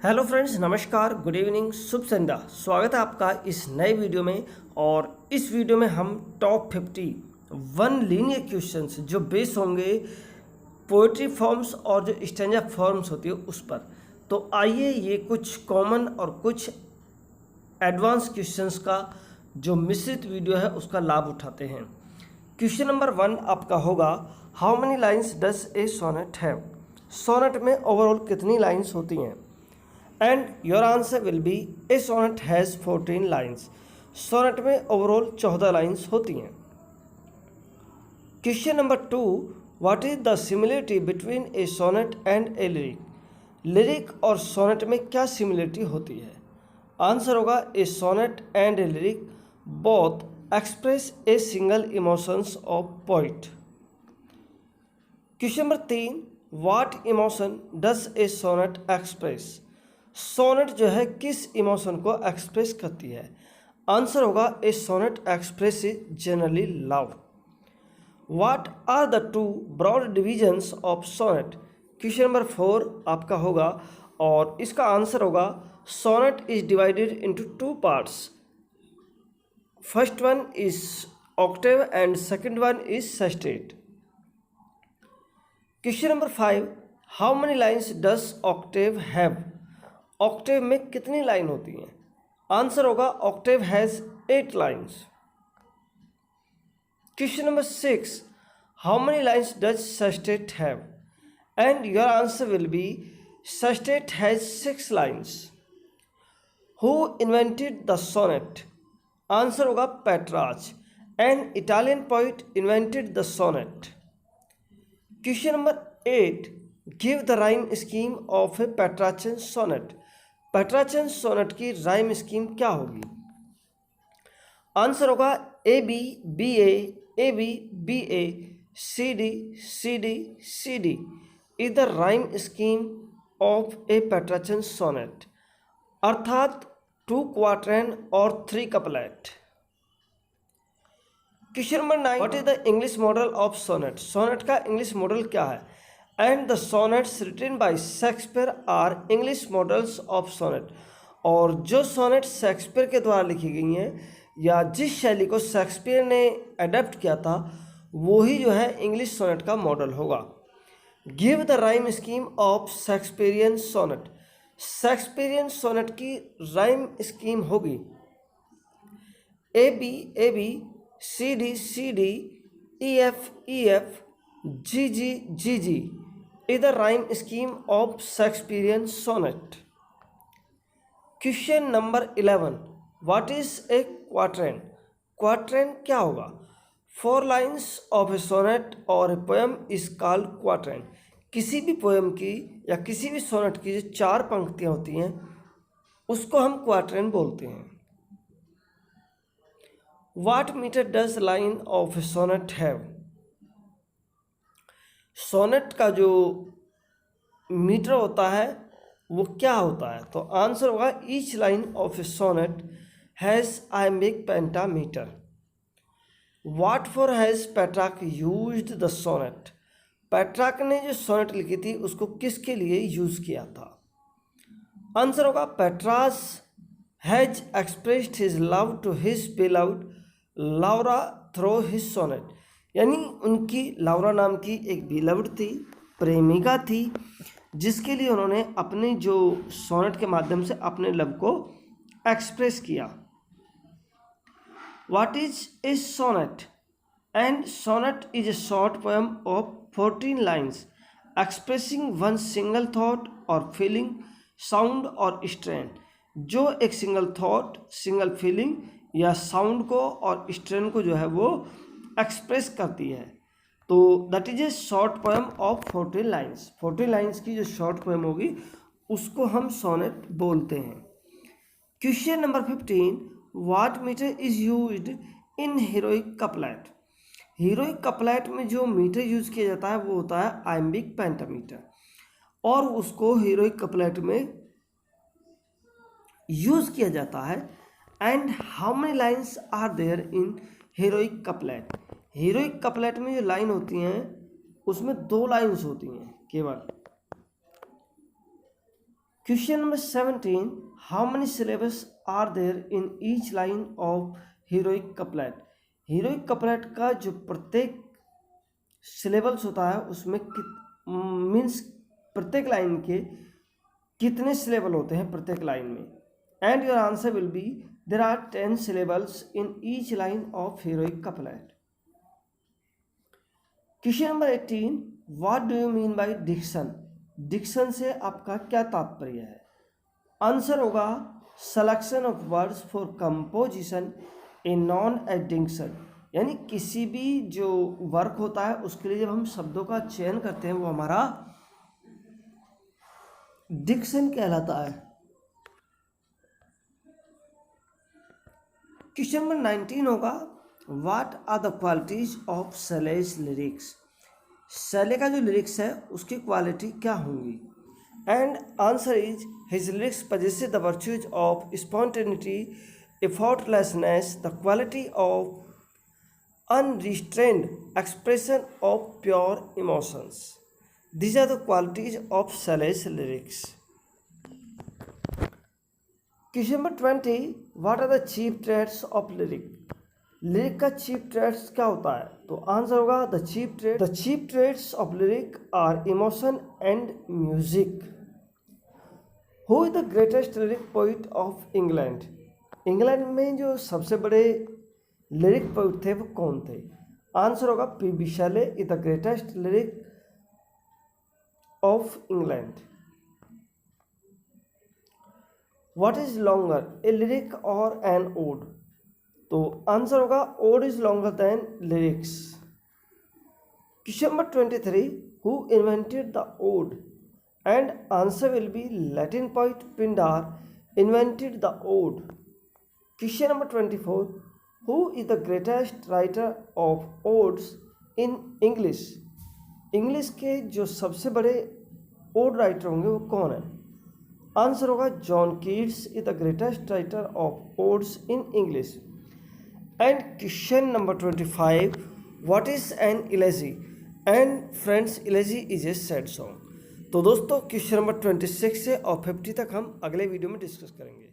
Hello friends, नमस्कार, good evening, शुभ संध्या। स्वागत है आपका इस नए वीडियो में। और इस वीडियो में हम टॉप 51 लीनियर क्वेश्चंस जो बेस होंगे पोएट्री फॉर्म्स और जो स्टैंजा फॉर्म्स होती है उस पर। तो आइए ये कुछ कॉमन और कुछ एडवांस क्वेश्चंस का जो मिश्रित वीडियो है उसका लाभ उठाते हैं। क्वेश्चन नंबर 1 आपका होगा, how many lines does a sonnet have. Sonnet में ओवरऑल कितनी लाइन्स होती हैं? And your answer will be a sonnet has 14 lines. Sonnet में ओवरऑल 14 लाइन्स होती हैं। Question number 2, what is the similarity between a sonnet and a lyric. Lyric और sonnet में क्या सिमिलरिटी होती है? आंसर होगा, a sonnet and a lyric both express a single emotions of poet. Question number 3, what emotion does a sonnet express. Sonnet जो है किस emotion को एक्सप्रेस करती है? आंसर होगा, a sonnet express generally love. What are the two broad divisions of sonnet. Question number 4 आपका होगा और इसका आंसर होगा, sonnet is divided into 2 parts. First one is octave and second one is sestet. Question number 5, how many lines does octave have. Octave में कितनी line होती हैं? Answer होगा, octave has 8 lines. Question number 6, how many lines does sestet have. And your answer will be sestet has 6 lines. Who invented the sonnet. Answer होगा, Petrarch. An Italian poet invented the sonnet. Question number 8, give the rhyme scheme of a Petrarchan sonnet. Petrarchan sonnet की rhyme scheme क्या होगी? Answer होगा, A B B A B B A C D C D C D is the rhyme scheme of a Petrarchan sonnet, अर्थात 2 quatrain और 3 couplet. Question number 9, what is the English model of sonnet. Sonnet का English model क्या है? And the sonnets written by Shakespeare are English models of sonnet. और जो sonnet Shakespeare के द्वारा लिखी गई हैं या जिस शैली को शेक्सपियर ने अडेप्ट किया था वो ही जो है इंग्लिश सोनेट का मॉडल होगा। Give the rhyme scheme of Shakespearean sonnet. Shakespearean sonnet की राइम स्कीम होगी, A B C D E F G G is the rhyme scheme of Shakespearean sonnet. Question number 11, what is a quatrain? Quatrain क्या होगा? 4 lines of a sonnet or a poem is called quatrain. किसी भी poem की या किसी भी sonnet की जो 4 पंक्तियाँ होती हैं उसको हम क्वाट्रेन बोलते हैं। What meter does line of a sonnet have? Sonnet का जो मीटर होता है वो क्या होता है? तो आंसर होगा, each line of a sonnet has iambic pentameter. What for has Petrarch used the sonnet. Petrarch ने जो सोनेट लिखी थी उसको किसके लिए यूज़ किया था? आंसर होगा, Petrarch has expressed his love to his beloved Laura through his sonnet. यानी उनकी लाउरा नाम की एक बिलव्ड थी, प्रेमिका थी, जिसके लिए उन्होंने अपने जो सोनेट के माध्यम से अपने लव को एक्सप्रेस किया। What is a sonnet? And sonnet is a short poem of 14 lines expressing one single thought or feeling, sound or strain. जो एक सिंगल थॉट, सिंगल फीलिंग या साउंड को और स्ट्रेन को जो है वो एक्सप्रेस करती है। तो that is a short poem of 14 lines. 14 lines की जो शॉर्ट पोएम होगी उसको हम सोनेट बोलते हैं। Question number 15, what metre is used in heroic couplet. Heroic couplet में जो मीटर यूज किया जाता है वो होता है आइम्बिक पेंटामीटर, और उसको हीरोइक कपलेट में यूज किया जाता है। And how many lines are there in heroic couplet. Heroic couplet में जो लाइन होती हैं उसमें 2 लाइन्स होती हैं केवल। Question number 17, how many syllables are there in each line of heroic couplet. Heroic couplet का जो प्रत्येक सिलेबल्स होता है उसमें मीन्स प्रत्येक लाइन के कितने सिलेबल होते हैं प्रत्येक लाइन में। And your answer will be there are 10 syllables in each line of heroic couplet. Question number 18, what do you mean by diction. Diction से आपका क्या तात्पर्य है। आंसर होगा selection of words for composition a non addiction, यानी किसी भी जो वर्क होता है उसके लिए जब हम शब्दों का चयन करते हैं वो हमारा डिक्शन कहलाता है। क्वेश्चन नंबर 19 होगा, what are the qualities of Shelley's lyrics. Shelley का जो लिरिक्स है उसकी क्वालिटी क्या होंगी। And answer is his lyrics possess the virtues of spontaneity, effortlessness, the quality of unrestrained expression of pure emotions. These are the qualities of Shailesh lyrics. Question number 20, what are the chief traits of lyric। Lyric का chief traits क्या होता है। तो answer होगा the chief traits of lyric are emotion and music. Who is the greatest lyric poet of England. England में जो सबसे बड़े लिरिक पोइट थे वो कौन थे। आंसर होगा P Shelley is the greatest lyric of England. What is longer, a lyric or an ode. तो आंसर होगा ode is longer than lyrics. Question number 23, who invented the ode. And answer will be Latin poet Pindar invented the ode. Question number 24, who is the greatest writer of odes in English. English के जो सबसे बड़े odd writer होंगे वो कौन है। Answer होगा John Keats is the greatest writer of odes in English. And question number 25, what is an इलेजी। And friends इलेजी is a sad song. तो दोस्तों क्वेश्चन नंबर 26 से और 50 तक हम अगले वीडियो में डिस्कस करेंगे।